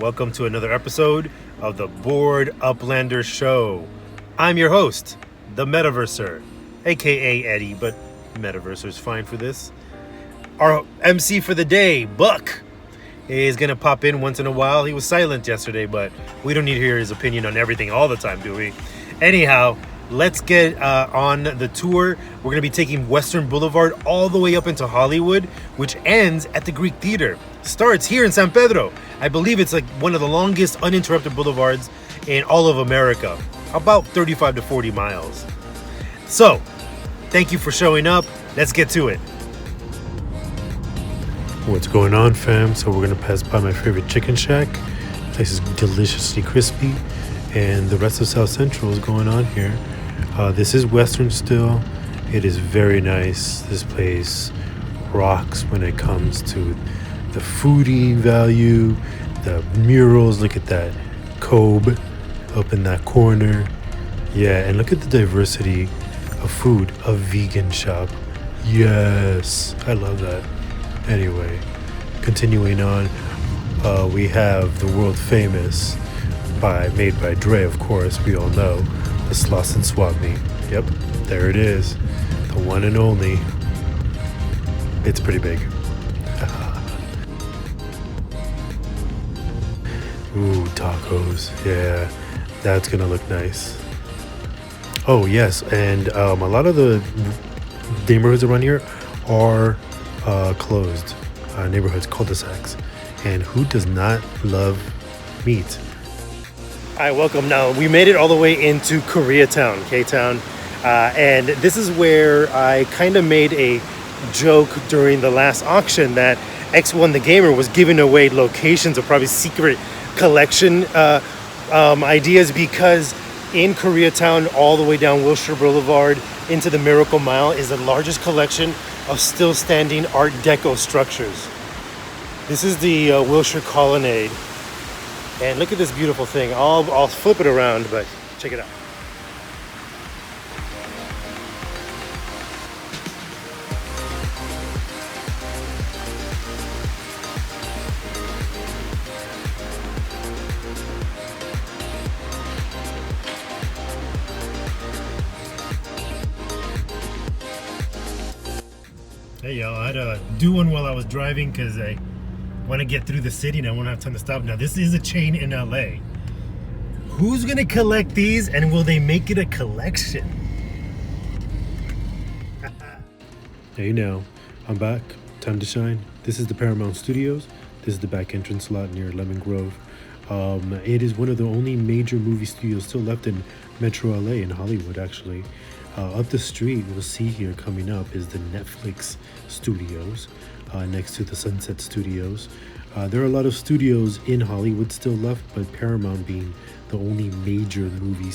Welcome to another episode of the Bored Uplander Show. I'm your host, the Metaverser, aka Eddie, but Metaverser's fine for this. Our MC for the day, Buck, is going to pop in once in a while. He was silent yesterday, but we don't need to hear his opinion on everything all the time, do we? Anyhow, let's get on the tour. We're going to be taking Western Boulevard all the way up into Hollywood, which ends at the Greek Theater. Starts here in San Pedro. I believe it's like one of the longest uninterrupted boulevards in all of America. About 35 to 40 miles. So, thank you for showing up. Let's get to it. What's going on, fam? So we're going to pass by my favorite chicken shack. The place is deliciously crispy. And the rest of South Central is going on here. This is Western still. It is very nice. This place rocks when it comes to the foodie value, the murals. Look at that Kobe up in that corner. Yeah, and look at the diversity of food. A vegan shop. Yes, I love that. Anyway, continuing on, we have the world famous, made by Dre, of course, we all know, the Slauson Swap Meet. Yep, there it is. The one and only. It's pretty big. Ooh, tacos. Yeah, that's gonna look nice. Oh, yes, and a lot of the neighborhoods around here are closed. Neighborhoods, cul-de-sacs. And who does not love meat? All right, welcome. Now, we made it all the way into Koreatown, K-Town. And this is where I kind of made a joke during the last auction that X1 the Gamer was giving away locations of probably secret collection ideas, because in Koreatown, all the way down Western Boulevard into the Miracle Mile is the largest collection of still standing Art Deco structures. This is the Wilshire Colonnade. And look at this beautiful thing. I'll flip it around, but check it out. Hey y'all, I had to do one while I was driving because I want to get through the city and I won't have time to stop. Now, this is a chain in LA. Who's going to collect these, and will they make it a collection? Hey now, I'm back. Time to shine. This is the Paramount Studios. This is the back entrance lot near Lemon Grove. It is one of the only major movie studios still left in Metro LA, in Hollywood, actually. Up the street, we'll see here coming up, is the Netflix Studios, next to the Sunset Studios. There are a lot of studios in Hollywood still left, but Paramount being the only major movie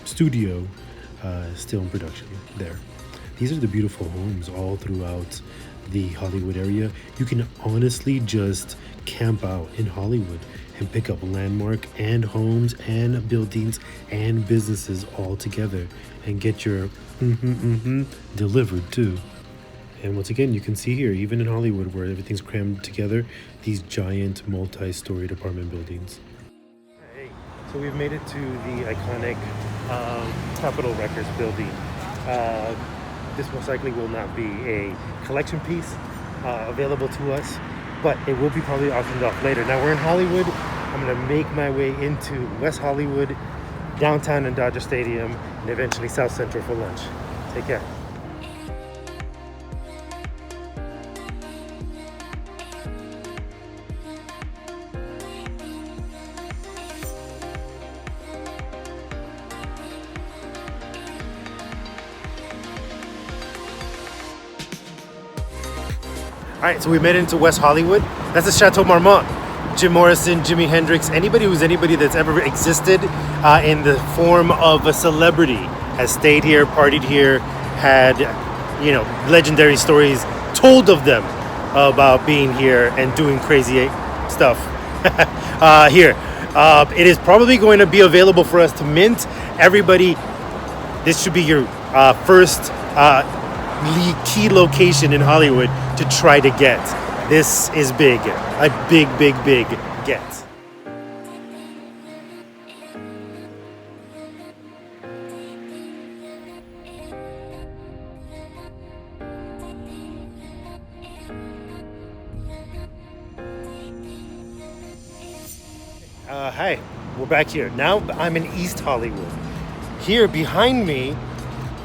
studio still in production there. These are the beautiful homes all throughout the Hollywood area. You can honestly just camp out in Hollywood and pick up landmark and homes and buildings and businesses all together and get your delivered too. And once again, you can see here, even in Hollywood where everything's crammed together, these giant multi-storied apartment buildings. Hey, so we've made it to the iconic Capitol Records building. This most likely will not be a collection piece available to us, but it will be probably auctioned off later. Now we're in Hollywood. I'm gonna make my way into West Hollywood, downtown and Dodger Stadium, and eventually South Central for lunch. Take care. All right, so we made it into West Hollywood. That's the Chateau Marmont. Jim Morrison, Jimi Hendrix, anybody that's ever existed in the form of a celebrity has stayed here, partied here, had, legendary stories told of them about being here and doing crazy stuff here. It is probably going to be available for us to mint. Everybody, this should be your first key location in Hollywood to try to get. This is big. A big get. Hi, we're back here. Now I'm in East Hollywood. Here behind me,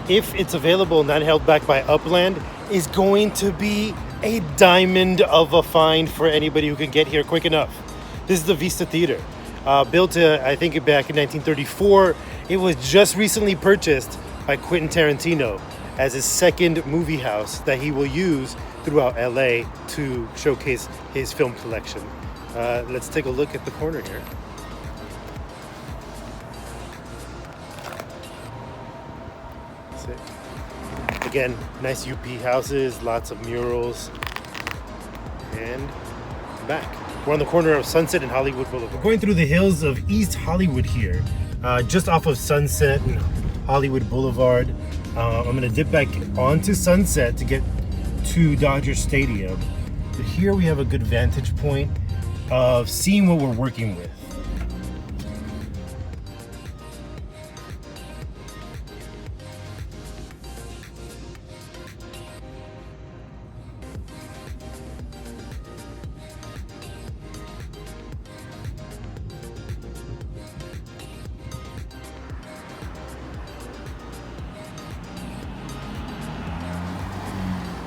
if it's available, not held back by Upland, is going to be a diamond of a find for anybody who can get here quick enough. This is the Vista Theater. Built, I think, back in 1934. It was just recently purchased by Quentin Tarantino as his second movie house that he will use throughout LA to showcase his film collection. Let's take a look at the corner here. Again, nice UP houses, lots of murals, and back. We're on the corner of Sunset and Hollywood Boulevard. We're going through the hills of East Hollywood here, just off of Sunset and Hollywood Boulevard. I'm gonna dip back onto Sunset to get to Dodger Stadium. But here we have a good vantage point of seeing what we're working with.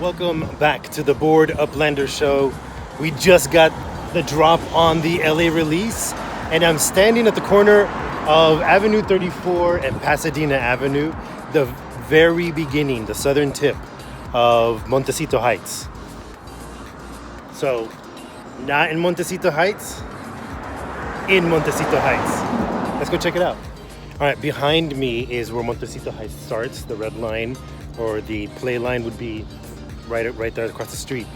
Welcome back to the Bored Uplander Show. We just got the drop on the LA release, and I'm standing at the corner of Avenue 34 and Pasadena Avenue, the very beginning, the southern tip of Montecito Heights. So, not in Montecito Heights, in Montecito Heights. Let's go check it out. All right, behind me is where Montecito Heights starts. The red line or the play line would be right there across the street.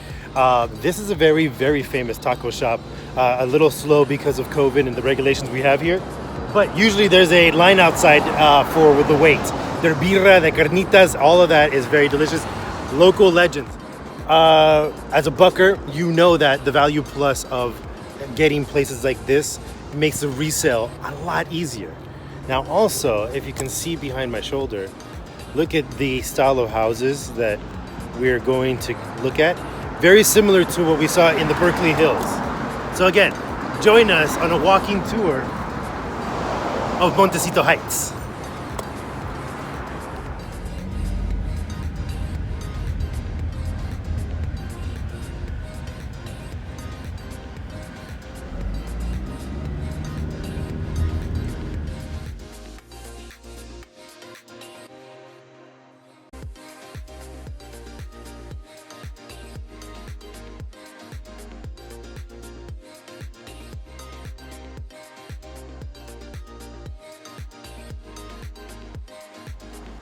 This is a very, very famous taco shop. A little slow because of COVID and the regulations we have here. But usually there's a line outside for the wait. Their birra, the carnitas, all of that is very delicious. Local legends. As a BUCer, you know that the value plus of getting places like this makes the resale a lot easier. Now also, if you can see behind my shoulder, look at the style of houses that we're going to look at. Very similar to what we saw in the Berkeley Hills. So again, join us on a walking tour of Montecito Heights.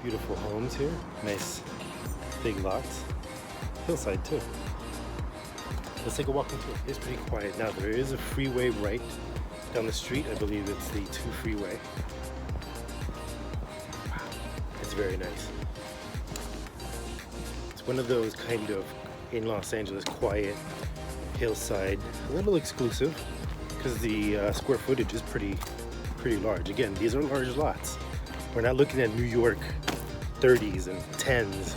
Beautiful homes here, nice big lots. Hillside too. Let's take a walking tour. It's pretty quiet now. There is a freeway right down the street. I believe it's the 2 freeway. Wow, it's very nice. It's one of those kind of, in Los Angeles, quiet hillside, a little exclusive because the square footage is pretty large. Again, these are large lots. We're not looking at New York 30s and 10s.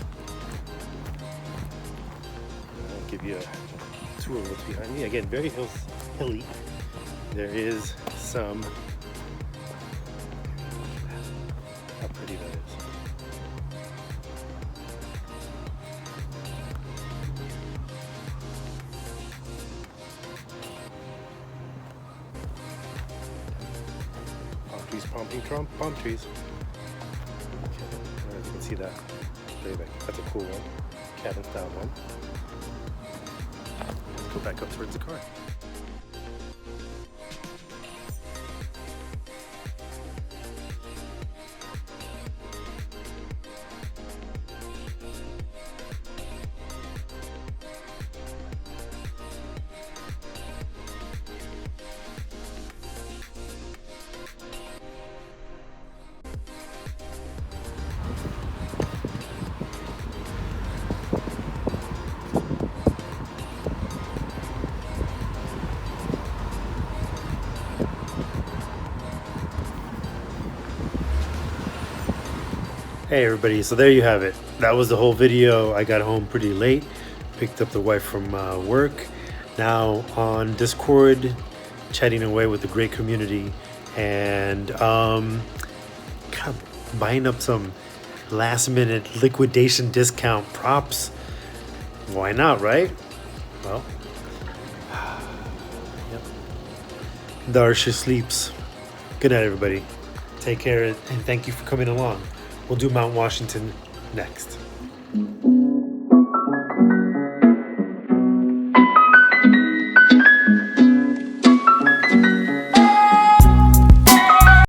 I'll give you a tour of what's behind me. Again, very hilly. There is some, how pretty that is. Palm trees. Okay, you can see that. That's a cool one. Cabin style one. Let's go back up towards the car. Hey everybody, so there you have it. That was the whole video. I got home pretty late, picked up the wife from work. Now on Discord, chatting away with the great community and God, buying up some last minute liquidation discount props. Why not, right? Well, yep. Darsha sleeps. Good night, everybody. Take care, and thank you for coming along. We'll do Mount Washington next.